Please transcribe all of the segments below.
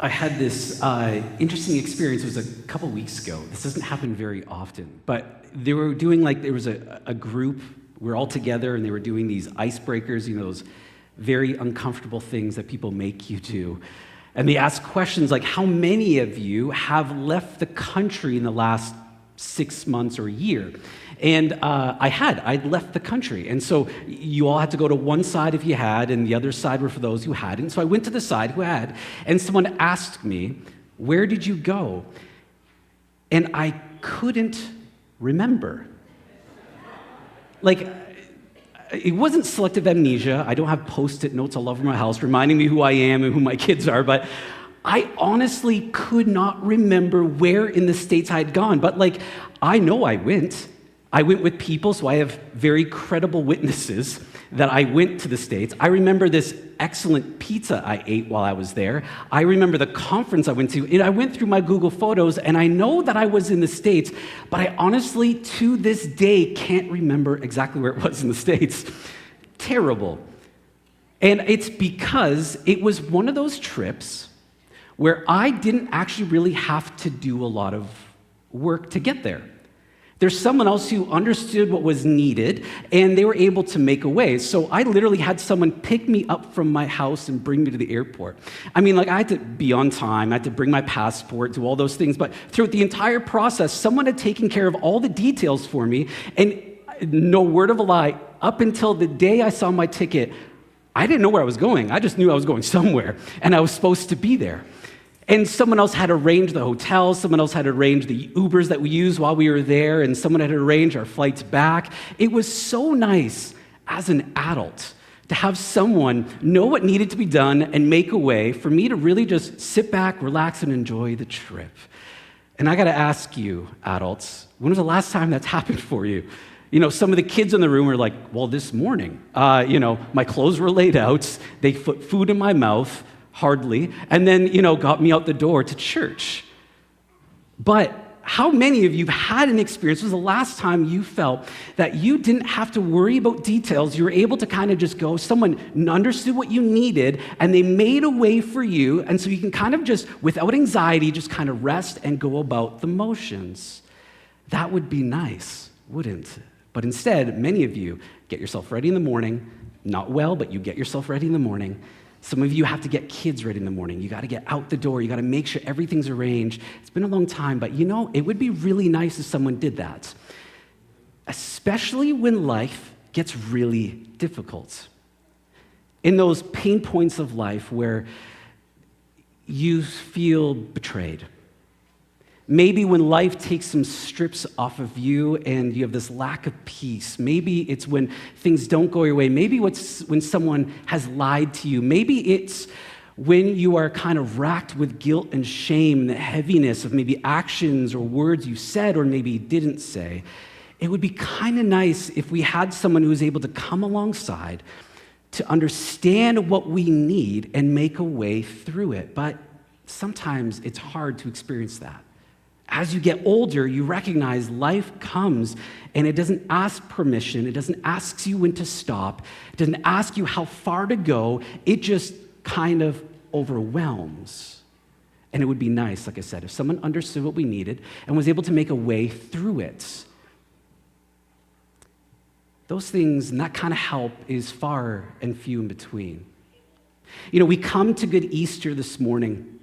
I had this interesting experience. It was a couple weeks ago. This doesn't happen very often, but they were doing there was a group, we're all together, and they were doing these icebreakers, those very uncomfortable things that people make you do. And they asked questions like, how many of you have left the country in the last 6 months or a year? And I'd left the country. And so you all had to go to one side if you had, and the other side were for those who hadn't. So I went to the side who had, and someone asked me, where did you go? And I couldn't remember. It wasn't selective amnesia. I don't have Post-it notes all over my house reminding me who I am and who my kids are, but I honestly could not remember where in the States I had gone. But I know I went. I went with people, so I have very credible witnesses that I went to the States. I remember this excellent pizza I ate while I was there. I remember the conference I went to. And I went through my Google Photos, and I know that I was in the States, but I honestly, to this day, can't remember exactly where it was in the States. Terrible. And it's because it was one of those trips where I didn't actually really have to do a lot of work to get there. There's someone else who understood what was needed, and they were able to make a way. So I literally had someone pick me up from my house and bring me to the airport. I had to be on time, I had to bring my passport, do all those things, but throughout the entire process, someone had taken care of all the details for me, and no word of a lie, up until the day I saw my ticket, I didn't know where I was going. I just knew I was going somewhere, and I was supposed to be there. And someone else had arranged the hotel, someone else had arranged the Ubers that we used while we were there, and someone had arranged our flights back. It was so nice as an adult to have someone know what needed to be done and make a way for me to really just sit back, relax, and enjoy the trip. And I gotta ask you, adults, when was the last time that's happened for you? Some of the kids in the room are like, well, this morning. My clothes were laid out, they put food in my mouth, hardly, and then, got me out the door to church. But how many of you have had an experience? When was the last time you felt that you didn't have to worry about details? You were able to kind of just go, someone understood what you needed, and they made a way for you, and so you can kind of just, without anxiety, just kind of rest and go about the motions. That would be nice, wouldn't it? But instead, many of you get yourself ready in the morning, not well, but you get yourself ready in the morning. Some of you have to get kids ready in the morning. You got to get out the door. You got to make sure everything's arranged. It's been a long time, but it would be really nice if someone did that, especially when life gets really difficult. In those pain points of life where you feel betrayed. Maybe when life takes some strips off of you and you have this lack of peace. Maybe it's when things don't go your way. Maybe it's when someone has lied to you. Maybe it's when you are kind of racked with guilt and shame and the heaviness of maybe actions or words you said or maybe didn't say. It would be kind of nice if we had someone who was able to come alongside to understand what we need and make a way through it. But sometimes it's hard to experience that. As you get older, you recognize life comes and it doesn't ask permission. It doesn't ask you when to stop. It doesn't ask you how far to go. It just kind of overwhelms. And it would be nice, like I said, if someone understood what we needed and was able to make a way through it. Those things and that kind of help is far and few in between. We come to Good Easter this morning.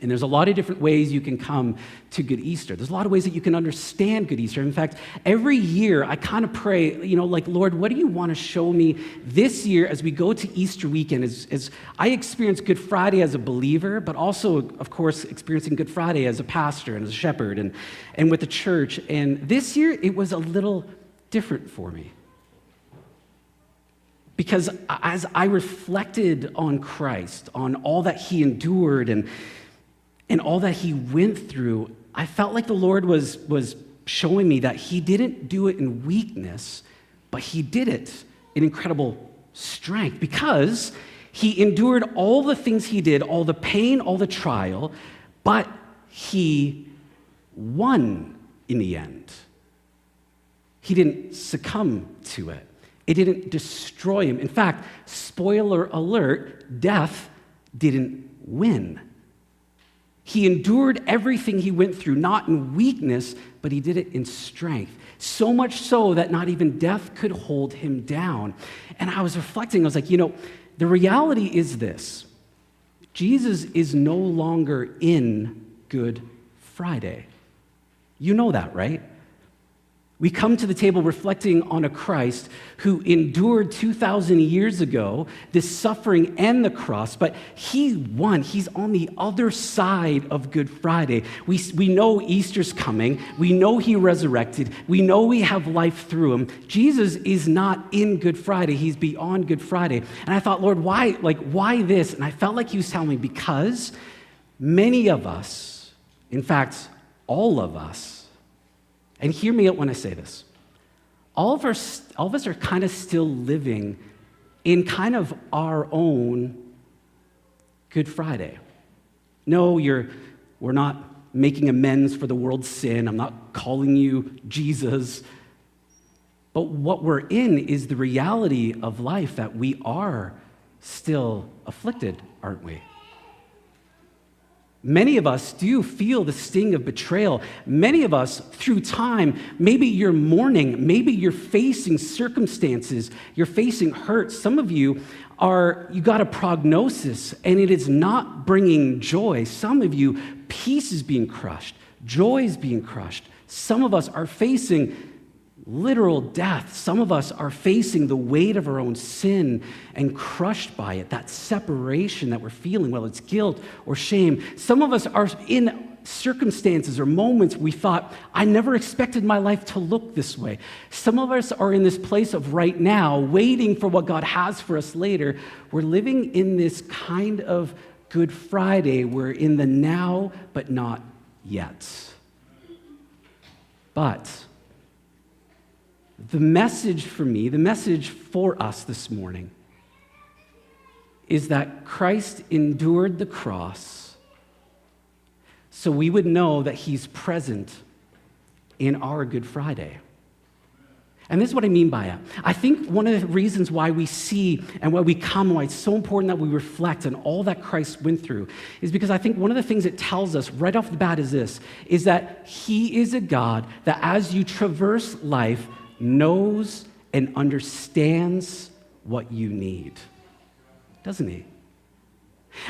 And there's a lot of different ways you can come to Good Easter. There's a lot of ways that you can understand Good Easter. In fact, every year I kind of pray, Lord, what do you want to show me this year as we go to Easter weekend? As I experience Good Friday as a believer, but also, of course, experiencing Good Friday as a pastor and as a shepherd and with the church. And this year it was a little different for me. Because as I reflected on Christ, on all that he endured and all that he went through, I felt like the Lord was showing me that he didn't do it in weakness, but he did it in incredible strength because he endured all the things he did, all the pain, all the trial, but he won in the end. He didn't succumb to it. It didn't destroy him. In fact, spoiler alert, death didn't win. He endured everything he went through, not in weakness, but he did it in strength. So much so that not even death could hold him down. And I was reflecting, I was like, the reality is this. Jesus is no longer in Good Friday. You know that, right? We come to the table reflecting on a Christ who endured 2,000 years ago this suffering and the cross, but he won. He's on the other side of Good Friday. We know Easter's coming. We know he resurrected. We know we have life through him. Jesus is not in Good Friday. He's beyond Good Friday. And I thought, Lord, why this? And I felt like he was telling me because many of us, in fact, all of us, and hear me out when I say this. All of us are kind of still living in kind of our own Good Friday. No, we're not making amends for the world's sin. I'm not calling you Jesus. But what we're in is the reality of life that we are still afflicted, aren't we? Many of us do feel the sting of betrayal. Many of us, through time, maybe you're mourning, maybe you're facing circumstances, you're facing hurt. Some of you got a prognosis, and it is not bringing joy. Some of you, peace is being crushed, joy is being crushed. Some of us are facing literal death. Some of us are facing the weight of our own sin and crushed by it, that separation that we're feeling, whether it's guilt or shame. Some of us are in circumstances or moments we thought, I never expected my life to look this way. Some of us are in this place of right now, waiting for what God has for us later. We're living in this kind of Good Friday. We're in the now, but not yet. But the message for me, the message for us this morning, is that Christ endured the cross so we would know that he's present in our Good Friday. And this is what I mean by it. I think one of the reasons why we see and why we come, why it's so important that we reflect on all that Christ went through, is because I think one of the things it tells us right off the bat is this, is that he is a God that as you traverse life, knows and understands what you need, doesn't he?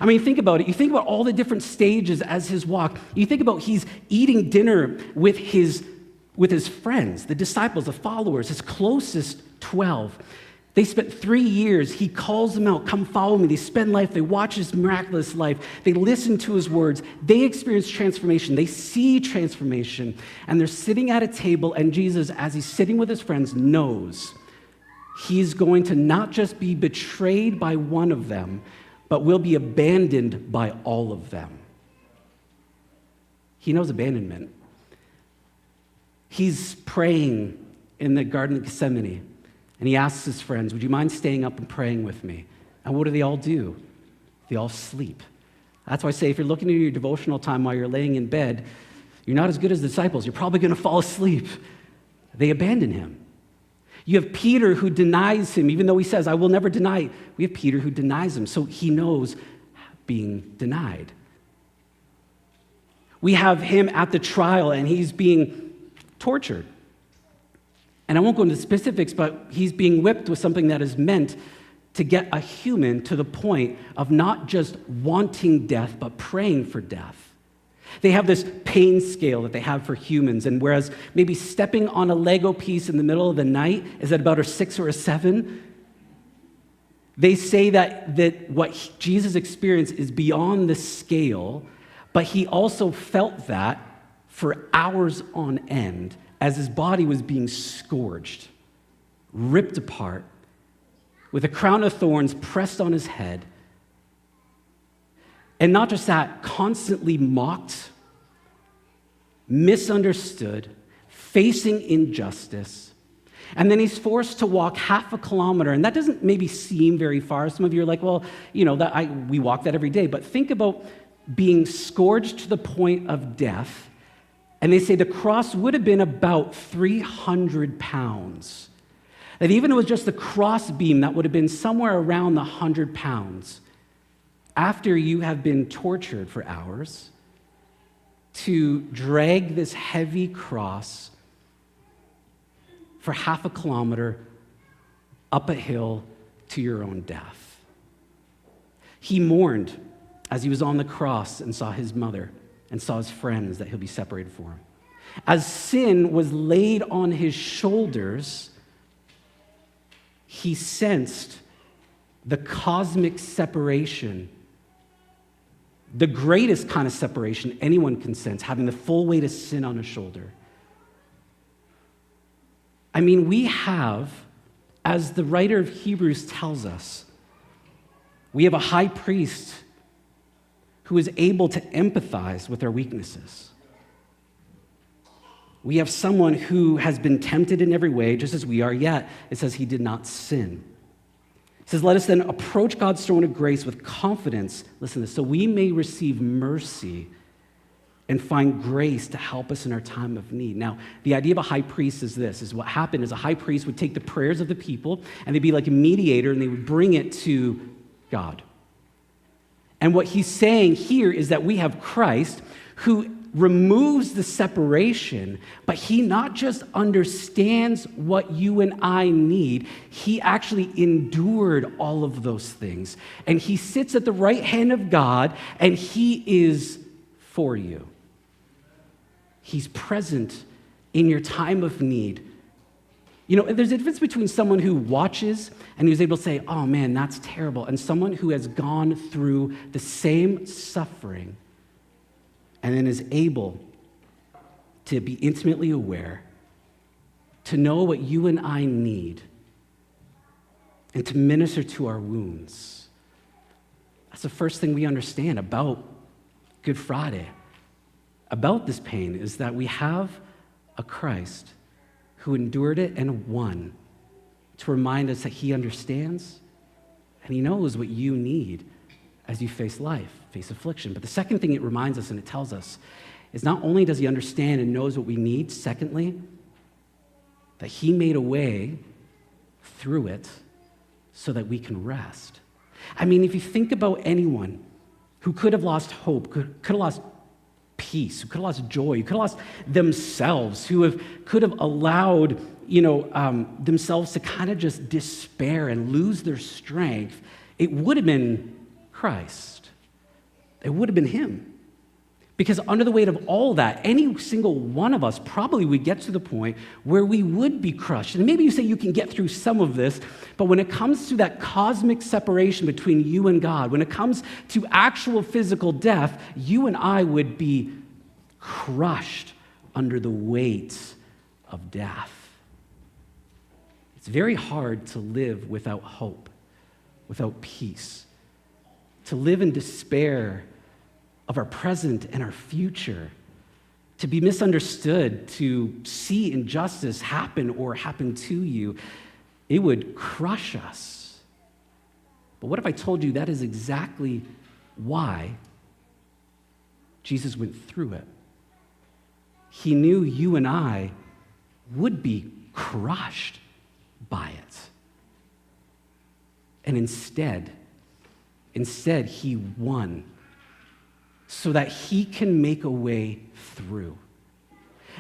I mean, think about it. You think about all the different stages as his walk. You think about he's eating dinner with his friends, the disciples, the followers, his closest 12. They spent 3 years. He calls them out, come follow me. They spend life. They watch his miraculous life. They listen to his words. They experience transformation. They see transformation. And they're sitting at a table, and Jesus, as he's sitting with his friends, knows he's going to not just be betrayed by one of them, but will be abandoned by all of them. He knows abandonment. He's praying in the Garden of Gethsemane. And he asks his friends, would you mind staying up and praying with me? And what do? They all sleep. That's why I say if you're looking at your devotional time while you're laying in bed, you're not as good as the disciples. You're probably going to fall asleep. They abandon him. You have Peter who denies him, even though he says, I will never deny. We have Peter who denies him, so he knows being denied. We have him at the trial, and he's being tortured. And I won't go into specifics, but he's being whipped with something that is meant to get a human to the point of not just wanting death, but praying for death. They have this pain scale that they have for humans, and whereas maybe stepping on a Lego piece in the middle of the night is at about a 6 or a 7, they say that what Jesus experienced is beyond the scale, but he also felt that for hours on end, as his body was being scourged, ripped apart, with a crown of thorns pressed on his head. And not just that, constantly mocked, misunderstood, facing injustice. And then he's forced to walk half a kilometer, and that doesn't maybe seem very far. Some of you are like, well, we walk that every day. But think about being scourged to the point of death. And they say the cross would have been about 300 pounds. That even if it was just the cross beam, that would have been somewhere around the 100 pounds. After you have been tortured for hours, to drag this heavy cross for half a kilometer up a hill to your own death. He mourned as he was on the cross and saw his mother and saw his friends that he'll be separated from. As sin was laid on his shoulders, he sensed the cosmic separation, the greatest kind of separation anyone can sense, having the full weight of sin on his shoulder. I mean, we have, as the writer of Hebrews tells us, we have a high priest who is able to empathize with our weaknesses. We have someone who has been tempted in every way, just as we are, yet it says he did not sin. It says, let us then approach God's throne of grace with confidence, listen to this, so we may receive mercy and find grace to help us in our time of need. Now, the idea of a high priest is this, is what happened is a high priest would take the prayers of the people and they'd be like a mediator and they would bring it to God. And what he's saying here is that we have Christ who removes the separation, but he not just understands what you and I need, he actually endured all of those things. And he sits at the right hand of God, and he is for you. He's present in your time of need. You know, there's a difference between someone who watches and who's able to say, oh man, that's terrible, and someone who has gone through the same suffering and then is able to be intimately aware, to know what you and I need, and to minister to our wounds. That's the first thing we understand about Good Friday, about this pain, is that we have a Christ who endured it and won to remind us that he understands and he knows what you need as you face life, face affliction. But the second thing it reminds us and it tells us is not only does he understand and knows what we need, secondly, that he made a way through it so that we can rest. I mean, if you think about anyone who could have lost hope, could have lost peace, who could have lost joy, who could have lost themselves, could have allowed, themselves to kind of just despair and lose their strength, it would have been Christ. It would have been him. Because under the weight of all that, any single one of us probably would get to the point where we would be crushed. And maybe you say you can get through some of this, but when it comes to that cosmic separation between you and God, when it comes to actual physical death, you and I would be crushed under the weight of death. It's very hard to live without hope, without peace, to live in despair of our present and our future, to be misunderstood, to see injustice happen or happen to you. It would crush us. But what if I told you that is exactly why Jesus went through it? He knew you and I would be crushed by it. And instead, he won so that he can make a way through.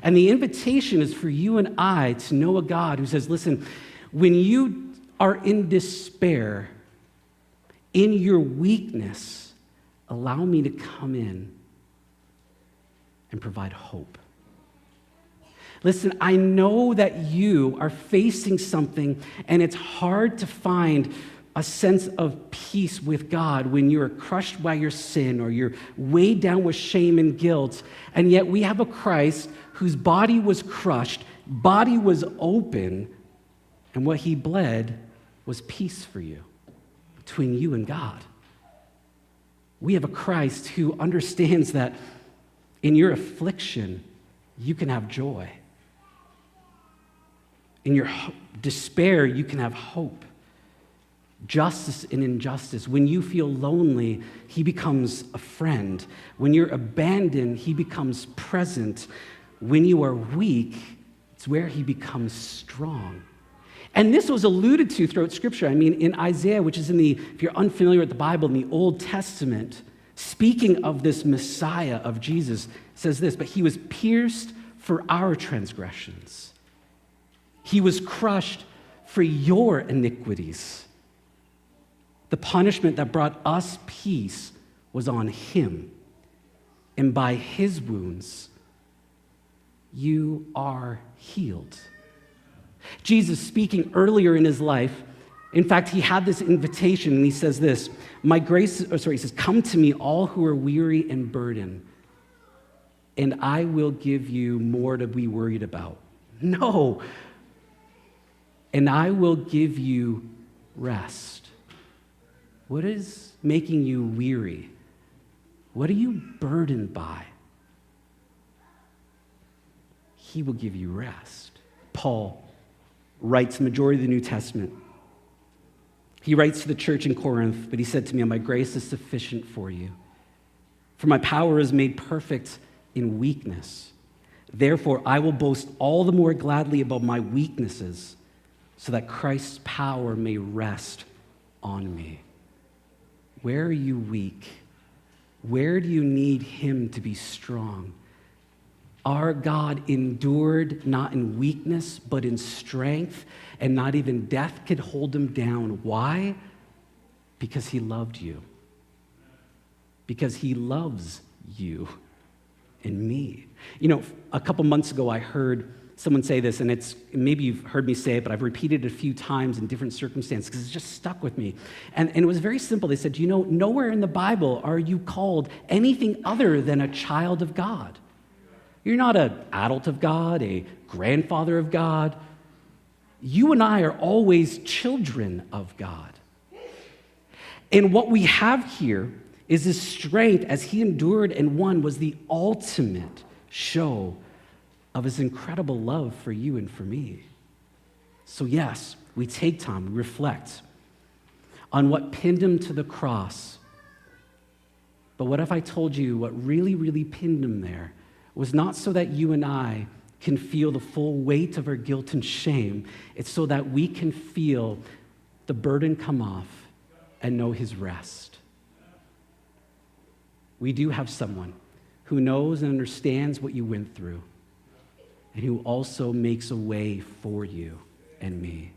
And the invitation is for you and I to know a God who says, listen, when you are in despair, in your weakness, allow me to come in and provide hope. Listen, I know that you are facing something and it's hard to find a sense of peace with God when you're crushed by your sin or you're weighed down with shame and guilt. And yet we have a Christ whose body was crushed, body was open, and what he bled was peace for you, between you and God. We have a Christ who understands that in your affliction, you can have joy. In your despair, you can have hope. Justice and injustice. When you feel lonely, he becomes a friend. When you're abandoned, he becomes present. When you are weak, it's where he becomes strong. And this was alluded to throughout Scripture. I mean, in Isaiah, which is if you're unfamiliar with the Bible, in the Old Testament, Speaking of this Messiah of Jesus, says this, but he was pierced for our transgressions. He was crushed for your iniquities. The punishment that brought us peace was on him. And by his wounds, you are healed. Jesus, speaking earlier in his life, in fact, he had this invitation, and he says this, he says, come to me, all who are weary and burdened, and I will give you more to be worried about. No. And I will give you rest. What is making you weary? What are you burdened by? He will give you rest. Paul writes the majority of the New Testament. He writes to the church in Corinth, but he said to me, my grace is sufficient for you, for my power is made perfect in weakness. Therefore, I will boast all the more gladly about my weaknesses, so that Christ's power may rest on me. Where are you weak? Where do you need him to be strong? Our God endured not in weakness, but in strength, and not even death could hold him down. Why? Because he loved you. Because he loves you and me. You know, a couple months ago, I heard someone say this, and maybe you've heard me say it, but I've repeated it a few times in different circumstances because it's just stuck with me. And it was very simple. They said, nowhere in the Bible are you called anything other than a child of God. You're not an adult of God, a grandfather of God. You and I are always children of God. And what we have here is his strength as he endured and won was the ultimate show of his incredible love for you and for me. So yes, we take time, we reflect on what pinned him to the cross. But what if I told you what really, really pinned him there was not so that you and I can feel the full weight of our guilt and shame. It's so that we can feel the burden come off and know his rest. We do have someone who knows and understands what you went through, and who also makes a way for you and me.